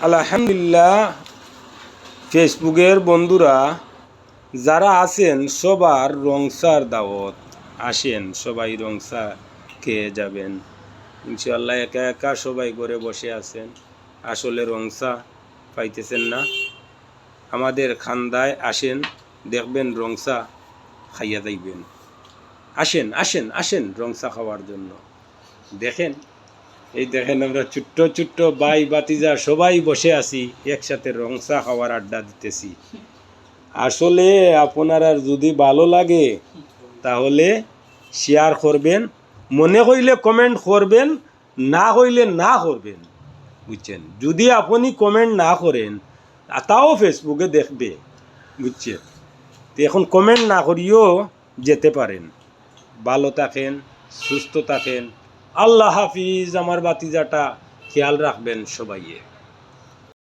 আলহামদুলিল্লাহ, ফেসবুকের বন্ধুরা যারা আছেন সবার রংসার দাওয়াত। আসেন, সবাই রংসা খেয়ে যাবেন ইনশাআল্লাহ। একা একা সবাই ঘরে বসে আছেন, আসলে রংসা পাইতেছেন না। আমাদের খান্দায় আসেন, দেখবেন রংসা খাইয়া যাইবেন। আসেন আসেন আসেন রংসা খাওয়ার জন্য। দেখেন, এই দেখেন আমরা ছোট্ট ছোট্ট ভাই বাতিজা সবাই বসে আছি, একসাথে রংসা খাওয়ার আড্ডা দিতেছি। আসলে আপনারা যদি ভালো লাগে তাহলে শেয়ার করবেন, মনে হইলে কমেন্ট করবেন, না হইলে না করবেন, বুঝছেন। যদি আপনি কমেন্ট না করেন তাও ফেসবুকে দেখবে, বুঝছেন। তো এখন কমেন্ট না করিও যেতে পারেন। ভালো থাকেন, সুস্থ থাকেন। আল্লাহ হাফিজ। আমার বাতিজাটা খেয়াল রাখবেন সবাইয়ে।